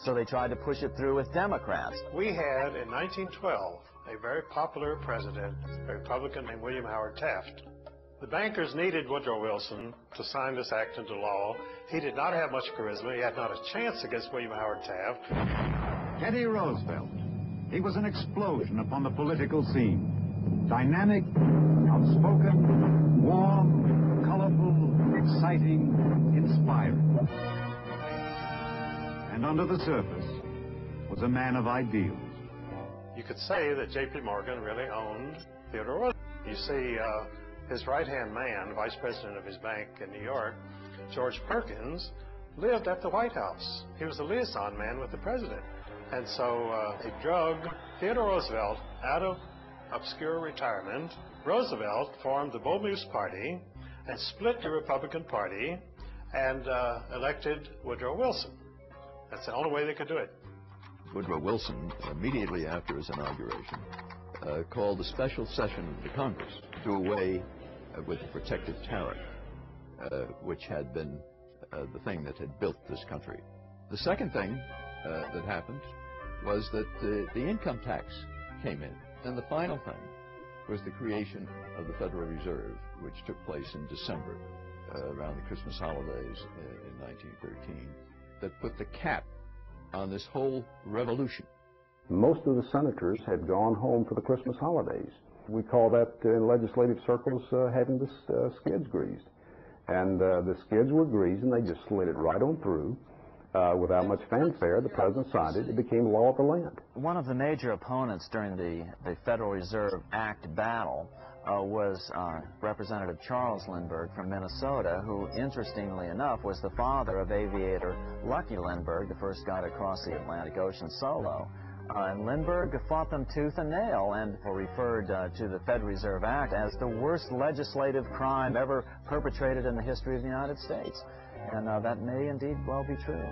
so they tried to push it through with Democrats. We had, in 1912, a very popular president, a Republican named William Howard Taft. The bankers needed Woodrow Wilson to sign this act into law. He did not have much charisma. He had not a chance against William Howard Taft. Teddy Roosevelt. He was an explosion upon the political scene. Dynamic, outspoken, warm, colorful, exciting, inspiring. And under the surface was a man of ideals. You could say that J.P. Morgan really owned Theodore Roosevelt. You see, his right-hand man, vice president of his bank in New York, George Perkins, lived at the White House. He was the liaison man with the president. And so he drug Theodore Roosevelt out of obscure retirement. Roosevelt formed the Bull Moose Party and split the Republican Party and elected Woodrow Wilson. That's the only way they could do it. Woodrow Wilson, immediately after his inauguration, called a special session of the Congress to do away with the protective tariff, which had been the thing that had built this country. The second thing that happened was that the income tax came in. And the final thing was the creation of the Federal Reserve, which took place in December, around the Christmas holidays in 1913, that put the cap on this whole revolution. Most of the senators had gone home for the Christmas holidays. We call that in legislative circles having the skids greased. And the skids were greased and they just slid it right on through. Without much fanfare, the president signed it. It became law of the land. One of the major opponents during the Federal Reserve Act battle was Representative Charles Lindbergh from Minnesota, who, interestingly enough, was the father of aviator Lucky Lindbergh, the first guy to cross the Atlantic Ocean solo. And Lindbergh fought them tooth and nail and referred to the Federal Reserve Act as the worst legislative crime ever perpetrated in the history of the United States. And that may indeed well be true.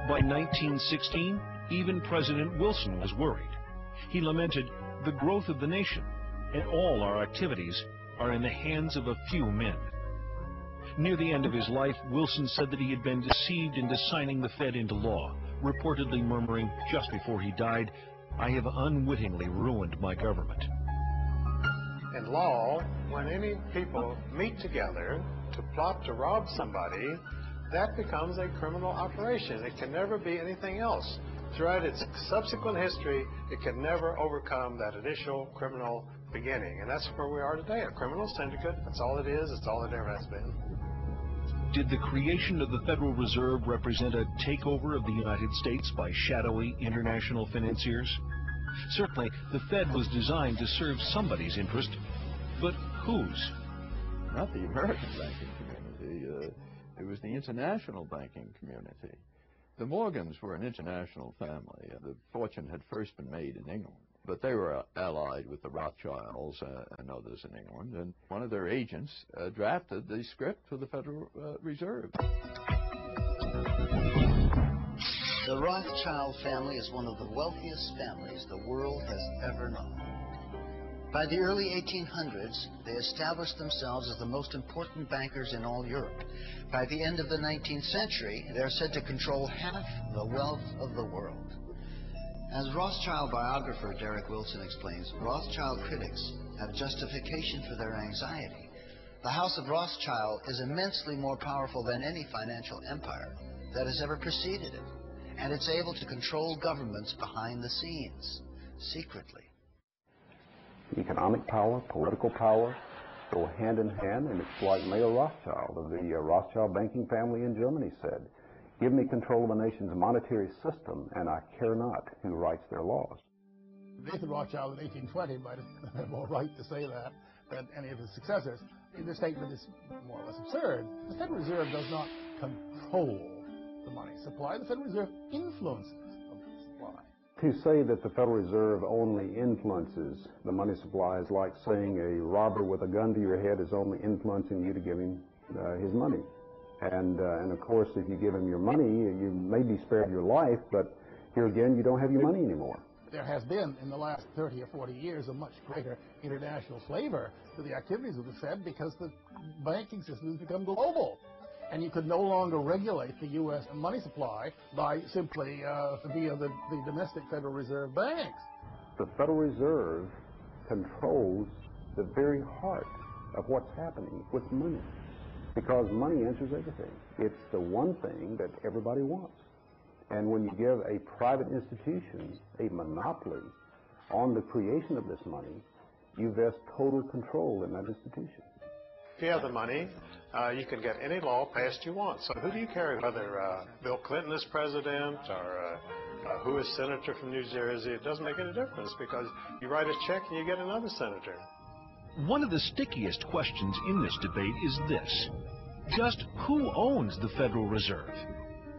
By 1916, even President Wilson was worried. He lamented, "The growth of the nation and all our activities are in the hands of a few men." Near the end of his life, Wilson said that he had been deceived into signing the Fed into law, reportedly murmuring just before he died, "I have unwittingly ruined my government." In law, when any people meet together to plot to rob somebody, that becomes a criminal operation. It can never be anything else. Throughout its subsequent history, it can never overcome that initial criminal beginning. And that's where we are today, a criminal syndicate. That's all it is. It's all it ever has been. Did the creation of the Federal Reserve represent a takeover of the United States by shadowy international financiers? Certainly, the Fed was designed to serve somebody's interest, but whose? Not the American banking community. It was the international banking community. The Morgans were an international family. The fortune had first been made in England, but they were allied with the Rothschilds and others in England, and one of their agents drafted the script for the Federal Reserve. The Rothschild family is one of the wealthiest families the world has ever known. By the early 1800s, they established themselves as the most important bankers in all Europe. By the end of the 19th century, they are said to control half the wealth of the world. As Rothschild biographer Derek Wilson explains, Rothschild critics have justification for their anxiety. The House of Rothschild is immensely more powerful than any financial empire that has ever preceded it, and it's able to control governments behind the scenes, secretly. Economic power, political power go hand in hand, and it's like Mayer Rothschild of the Rothschild banking family in Germany said, "Give me control of the nation's monetary system, and I care not who writes their laws." Nathan Rothschild in 1820 might have been more right to say that than any of his successors. The statement is more or less absurd. The Federal Reserve does not control the money supply. The Federal Reserve influences the supply. To say that the Federal Reserve only influences the money supply is like saying a robber with a gun to your head is only influencing you to give him his money. And of course, if you give him your money, you may be spared your life, but here again, you don't have your money anymore. There has been, in the last 30 or 40 years, a much greater international flavor to the activities of the Fed because the banking system has become global. and you could no longer regulate the U.S. money supply by simply via the domestic Federal Reserve banks. The Federal Reserve controls the very heart of what's happening with money, because money answers everything. It's the one thing that everybody wants. And when you give a private institution a monopoly on the creation of this money, you vest total control in that institution. If you have the money, you can get any law passed you want. So who do you care whether Bill Clinton is president or who is senator from New Jersey? It doesn't make any difference, because you write a check and you get another senator. One of the stickiest questions in this debate is this: just who owns the Federal Reserve?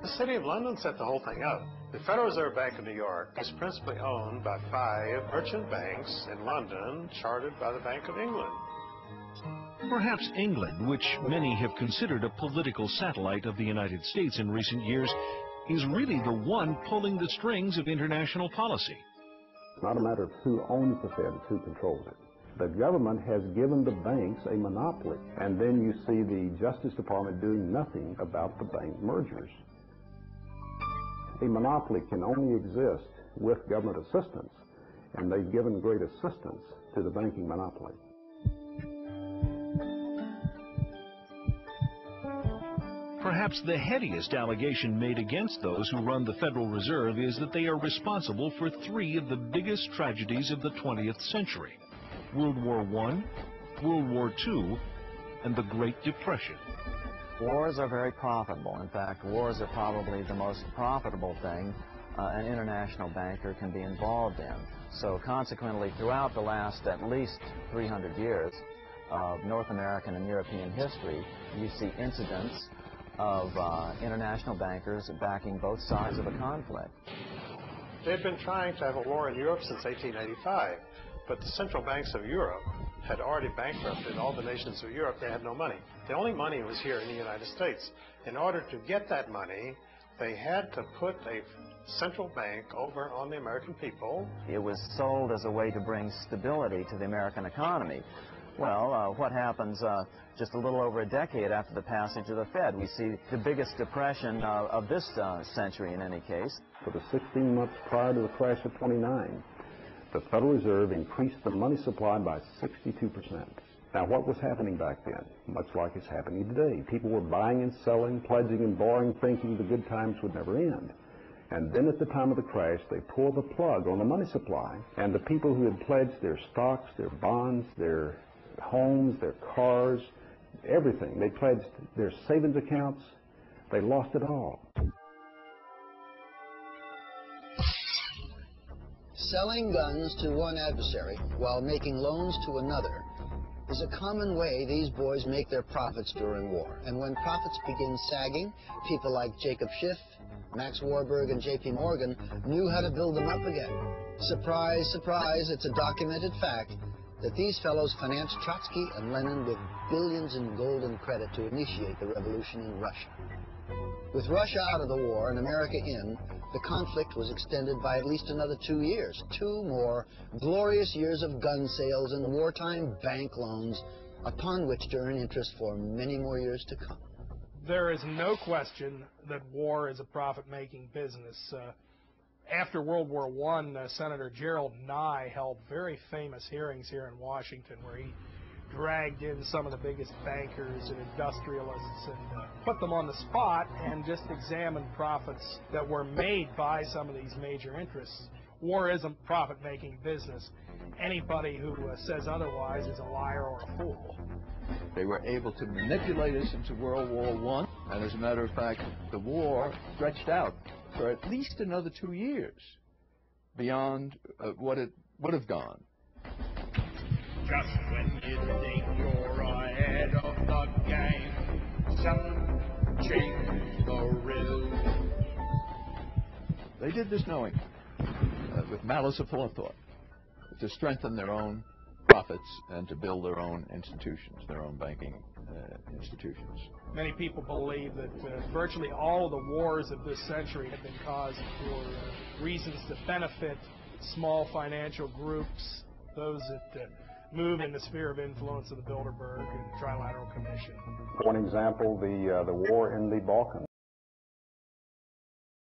The City of London set the whole thing up. The Federal Reserve Bank of New York is principally owned by 5 merchant banks in London, chartered by the Bank of England. Perhaps England, which many have considered a political satellite of the United States in recent years, is really the one pulling the strings of international policy. It's not a matter of who owns the Fed, it's who controls it. The government has given the banks a monopoly, and then you see the Justice Department doing nothing about the bank mergers. A monopoly can only exist with government assistance, and they've given great assistance to the banking monopoly. Perhaps the headiest allegation made against those who run the Federal Reserve is that they are responsible for 3 of the biggest tragedies of the 20th century: World War I, World War II, and the Great Depression. Wars are very profitable. In fact, wars are probably the most profitable thing an international banker can be involved in. So consequently, throughout the last at least 300 years of North American and European history, you see incidents of international bankers backing both sides of a conflict. They've been trying to have a war in Europe since 1885, but the central banks of Europe had already bankrupted all the nations of Europe. They had no money. The only money was here in the United States. In order to get that money, they had to put a central bank over on the American people. It was sold as a way to bring stability to the American economy. Well, what happens just a little over a decade after the passage of the Fed? We see the biggest depression of this century in any case. For the 16 months prior to the crash of '29, the Federal Reserve increased the money supply by 62%. Now, what was happening back then? Much like it's happening today. People were buying and selling, pledging and borrowing, thinking the good times would never end. And then at the time of the crash, they pulled the plug on the money supply, and the people who had pledged their stocks, their bonds, their homes, their cars, everything, they pledged their savings accounts, they lost it all. Selling guns to one adversary while making loans to another is a common way these boys make their profits during war. And when profits begin sagging, people like Jacob Schiff, Max Warburg, and J.P. Morgan knew how to build them up again. Surprise, surprise, it's a documented fact that these fellows financed Trotsky and Lenin with billions in golden credit to initiate the revolution in Russia. With Russia out of the war and America in, the conflict was extended by at least another 2 years. 2 more glorious years of gun sales and wartime bank loans, upon which to earn interest for many more years to come. There is no question that war is a profit-making business. After World War I, Senator Gerald Nye held very famous hearings here in Washington where he dragged in some of the biggest bankers and industrialists and put them on the spot and just examined profits that were made by some of these major interests. War isn't profit-making business. Anybody who says otherwise is a liar or a fool. They were able to manipulate us into World War I, and as a matter of fact, the war stretched out for at least another 2 years beyond what it would have gone. Just when you think you're ahead of the game, some change the riddle. They did this knowing, with malice aforethought, to strengthen their own profits and to build their own institutions, their own banking institutions. Many people believe that virtually all of the wars of this century have been caused for reasons that benefit small financial groups, those that move in the sphere of influence of the Bilderberg and Trilateral Commission. One example, the war in the Balkans.